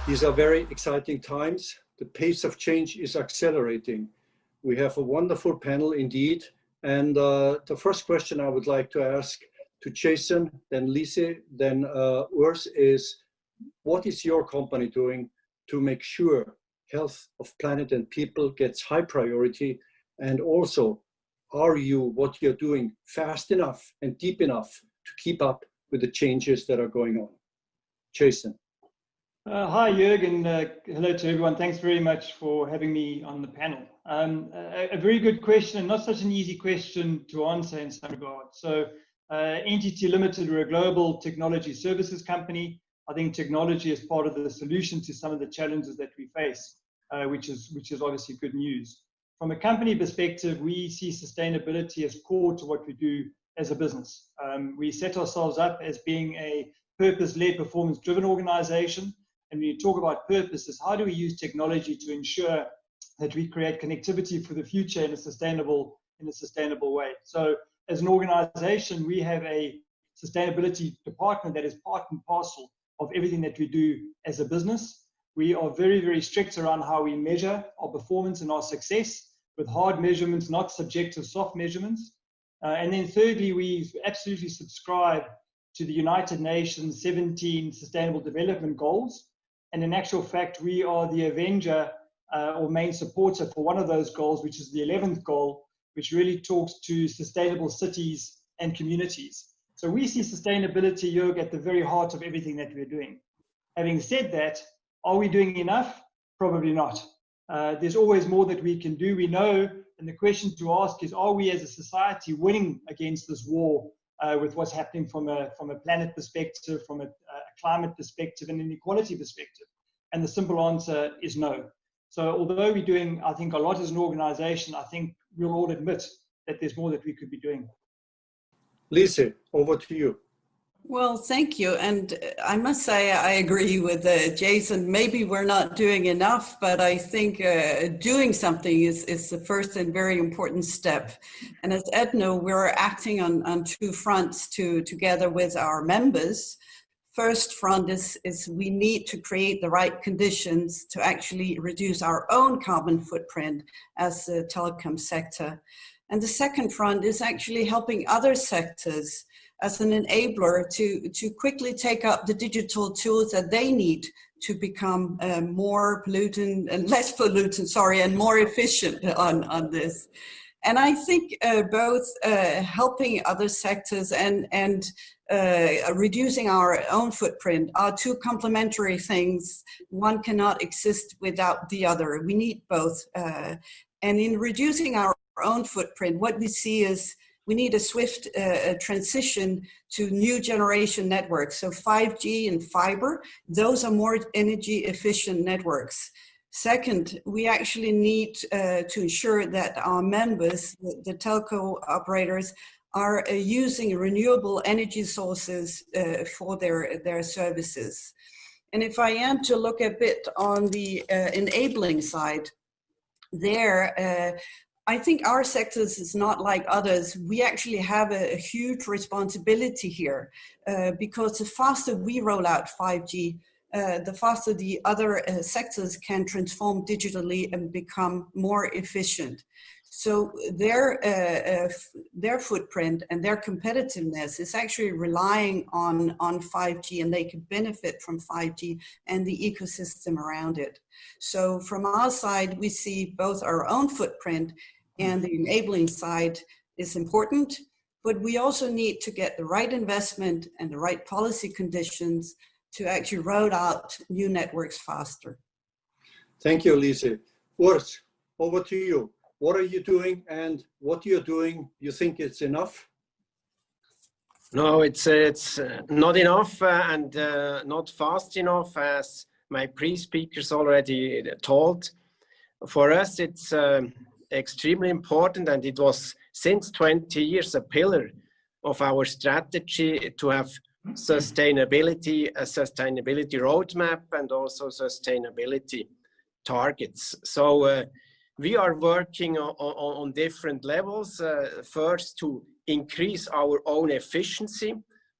These are very exciting times. The pace of change is accelerating. We have a wonderful panel indeed. And the first question I would like to ask to Jason, then Lise, then Urs is, what is your company doing to make sure health of planet and people gets high priority? And also, are you, what you're doing, fast enough and deep enough to keep up with the changes that are going on? Jason. Hi, Jörg, and hello to everyone. Thanks very much for having me on the panel. A very good question, and not such an easy question to answer in some regard. So, NTT Ltd, we're a global technology services company. I think technology is part of the solution to some of the challenges that we face, which is obviously good news. From a company perspective, we see sustainability as core to what we do as a business. We set ourselves up as being a purpose-led, performance-driven organization. And when you talk about purpose, is how do we use technology to ensure that we create connectivity for the future in a sustainable way. So as an organization, we have a sustainability department that is part and parcel of everything that we do as a business. We are very, very strict around how we measure our performance and our success with hard measurements, not subjective soft measurements. And then thirdly, we absolutely subscribe to the United Nations 17 Sustainable Development Goals. And in actual fact, we are the avenger or main supporter for one of those goals, which is the 11th goal, which really talks to sustainable cities and communities. So we see sustainability, Jörg, at the very heart of everything that we're doing. Having said that, are we doing enough? Probably not. There's always more that we can do. We know, and the question to ask is, are we as a society winning against this war with what's happening from a planet perspective, from a climate perspective, and an equality perspective? And the simple answer is no. So although we're doing, I think, a lot as an organization, I think we'll all admit that there's more that we could be doing. Lise, over to you. Well, thank you. And I must say, I agree with Jason. Maybe we're not doing enough, but I think doing something is the first and very important step. And as ETNO, we're acting on two fronts together with our members. First front is we need to create the right conditions to actually reduce our own carbon footprint as the telecom sector. And the second front is actually helping other sectors as an enabler to quickly take up the digital tools that they need to become more pollutant and less pollutant, and more efficient on this. And I think both helping other sectors and reducing our own footprint are two complementary things. One cannot exist without the other. We need both. And in reducing our own footprint, what we see is we need a swift transition to new generation networks. So 5G and fiber, those are more energy efficient networks. Second, we actually need to ensure that our members, the telco operators, are using renewable energy sources for their services. And if I am to look a bit on the enabling side, there, I think our sectors is not like others. We actually have a huge responsibility here because the faster we roll out 5G, the faster the other sectors can transform digitally and become more efficient. So their footprint and their competitiveness is actually relying on 5G, and they can benefit from 5G and the ecosystem around it. So from our side, we see both our own footprint and the enabling side is important, but we also need to get the right investment and the right policy conditions to actually roll out new networks faster. Thank you, Lise. Urs, over to you. What are you doing, and what you're doing, you think it's enough? No, it's not enough and not fast enough, as my pre-speakers already told. For us, it's extremely important, and it was since 20 years a pillar of our strategy to have sustainability, a sustainability roadmap, and also sustainability targets. So we are working on different levels. First, to increase our own efficiency,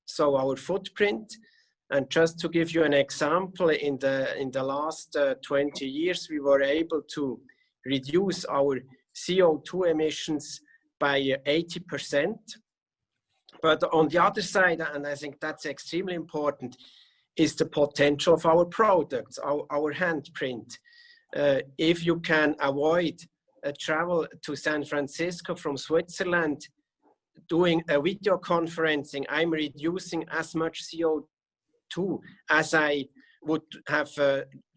so our footprint, And just to give you an example, in the last 20 years, we were able to reduce our CO2 emissions by 80%. But on the other side, and I think that's extremely important, is the potential of our products, our handprint. If you can avoid a travel to San Francisco from Switzerland, doing a video conferencing, I'm reducing as much CO2 as I would have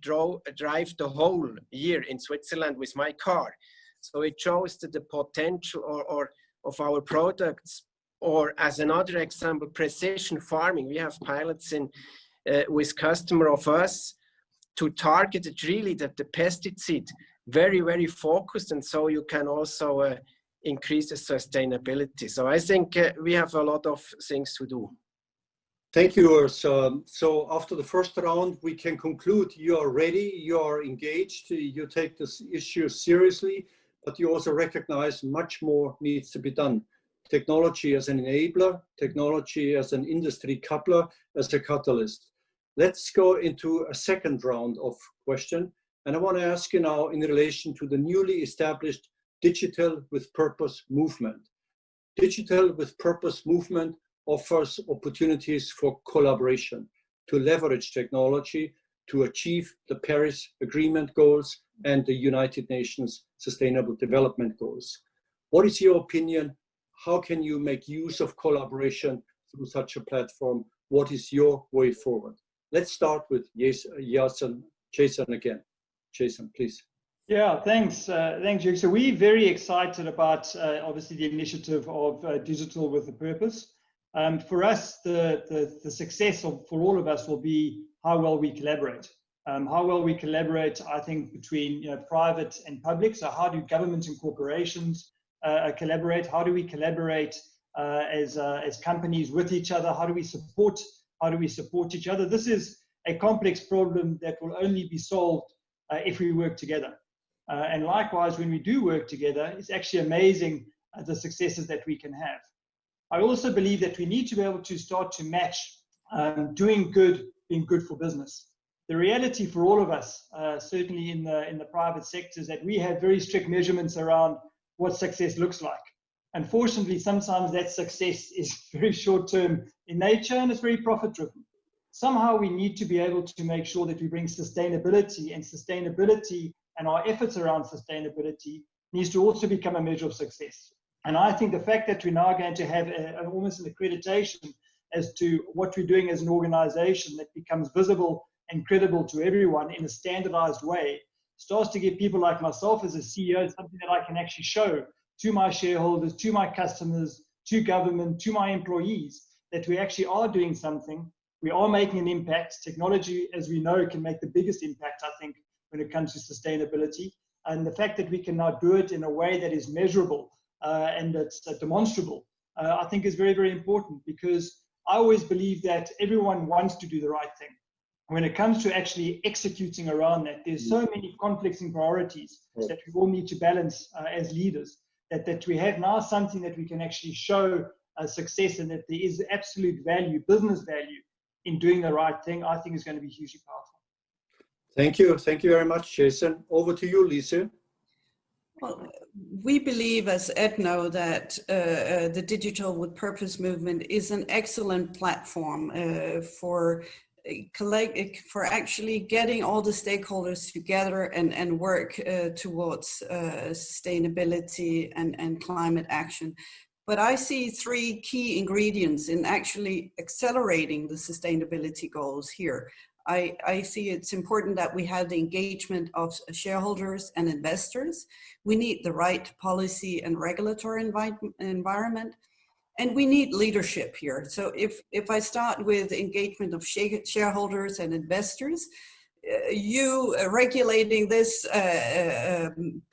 drive the whole year in Switzerland with my car. So it shows that the potential or of our products. Or as another example, precision farming. We have pilots in with customer of us to target it really the pesticide very, very focused, and so you can also increase the sustainability. So I think we have a lot of things to do. Thank you, Urs. So after the first round, we can conclude you are ready, you are engaged, you take this issue seriously, but you also recognize much more needs to be done. Technology as an enabler, technology as an industry coupler, as a catalyst. Let's go into a second round of question. And I want to ask you now in relation to the newly established Digital with Purpose movement. Digital with Purpose movement offers opportunities for collaboration, to leverage technology, to achieve the Paris Agreement goals and the United Nations Sustainable Development Goals. What is your opinion? How can you make use of collaboration through such a platform? What is your way forward? Let's start with Jason again. Jason, please. Yeah, thanks, Georg. So we're very excited about obviously the initiative of Digital with a Purpose. For us, the success for all of us will be how well we collaborate. How well we collaborate, I think, between private and public. So how do governments and corporations collaborate? How do we collaborate as companies with each other? How do we support each other? This is a complex problem that will only be solved if we work together. And likewise, when we do work together, it's actually amazing the successes that we can have. I also believe that we need to be able to start to match doing good being good for business. The reality for all of us, certainly in the private sector, is that we have very strict measurements around what success looks like. Unfortunately, sometimes that success is very short-term in nature and it's very profit-driven. Somehow we need to be able to make sure that we bring sustainability, and our efforts around sustainability needs to also become a measure of success. And I think the fact that we're now going to have almost an accreditation as to what we're doing as an organization that becomes visible and credible to everyone in a standardized way starts to give people like myself as a CEO something that I can actually show to my shareholders, to my customers, to government, to my employees, that we actually are doing something. We are making an impact. Technology, as we know, can make the biggest impact, I think, when it comes to sustainability. And the fact that we can now do it in a way that is measurable and that's demonstrable, I think is very, very important, because I always believe that everyone wants to do the right thing. When it comes to actually executing around that, there's so many conflicting priorities that we all need to balance as leaders, that we have now something that we can actually show success, and that there is absolute value, business value, in doing the right thing. I think is going to be hugely powerful. Thank you. Thank you very much, Jason. Over to you, Lise. Well, we believe as ETNO that the Digital with Purpose movement is an excellent platform for actually getting all the stakeholders together and work towards sustainability and climate action. But I see three key ingredients in actually accelerating the sustainability goals here. I see it's important that we have the engagement of shareholders and investors. We need the right policy and regulatory environment, and we need leadership here. So if I start with engagement of shareholders and investors, you regulating this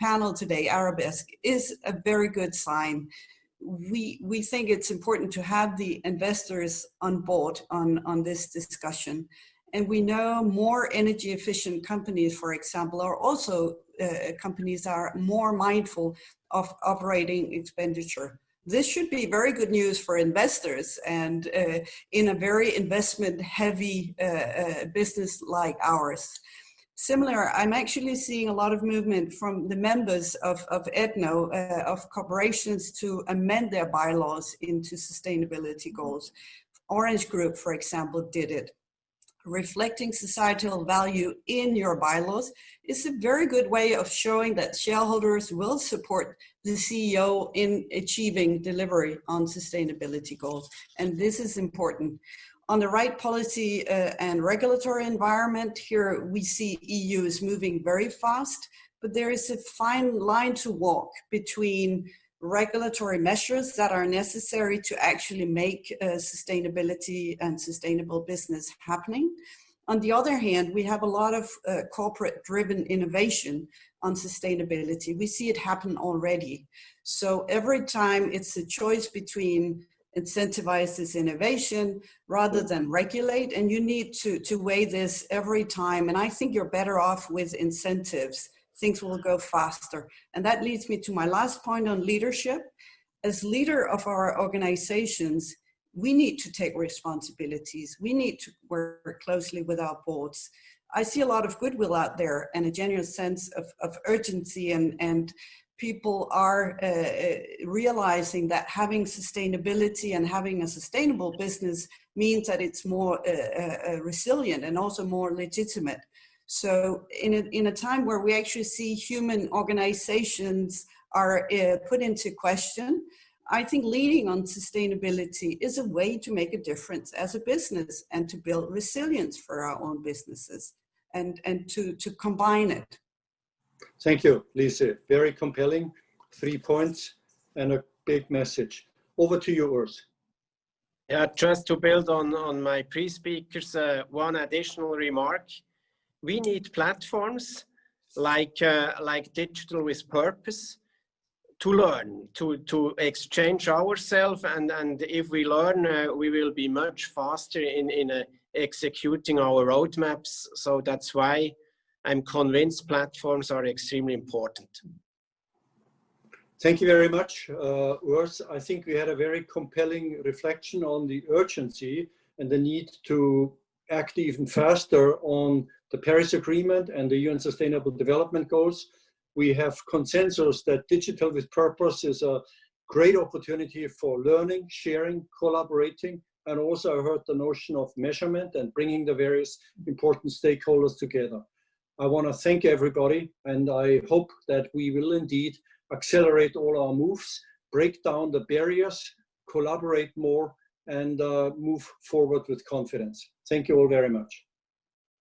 panel today, Arabesque, is a very good sign. We think it's important to have the investors on board on this discussion. And we know more energy efficient companies, for example, are also companies that are more mindful of operating expenditure. This should be very good news for investors, and in a very investment heavy business like ours. Similar, I'm actually seeing a lot of movement from the members of ETNO, of corporations, to amend their bylaws into sustainability goals. Orange Group, for example, did it. Reflecting societal value in your bylaws is a very good way of showing that shareholders will support the CEO in achieving delivery on sustainability goals. And this is important. On the right policy and regulatory environment, here we see EU is moving very fast, but there is a fine line to walk between regulatory measures that are necessary to actually make sustainability and sustainable business happening. On the other hand, we have a lot of corporate-driven innovation on sustainability. We see it happen already. So every time it's a choice between incentivize this innovation rather than regulate, and you need to weigh this every time. And I think you're better off with incentives. Things will go faster. And that leads me to my last point on leadership. As leader of our organizations, we need to take responsibilities. We need to work closely with our boards. I see a lot of goodwill out there and a genuine sense of urgency, and people are realizing that having sustainability and having a sustainable business means that it's more resilient and also more legitimate. So in a time where we actually see human organizations are put into question, I think leading on sustainability is a way to make a difference as a business and to build resilience for our own businesses and to combine it. Thank you, Lise. Very compelling. 3 points and a big message. Over to you, Urs. Yeah, just to build on my pre-speakers, one additional remark. We need platforms like Digital with Purpose to learn, to exchange ourselves, and if we learn, we will be much faster in executing our roadmaps. So that's why I'm convinced platforms are extremely important. Thank you very much, Urs. I think we had a very compelling reflection on the urgency and the need to act even faster on the Paris Agreement and the UN Sustainable Development Goals. We have consensus that Digital with Purpose is a great opportunity for learning, sharing, collaborating, and also I heard the notion of measurement and bringing the various important stakeholders together. I want to thank everybody, and I hope that we will indeed accelerate all our moves, break down the barriers, collaborate more, and move forward with confidence. Thank you all very much.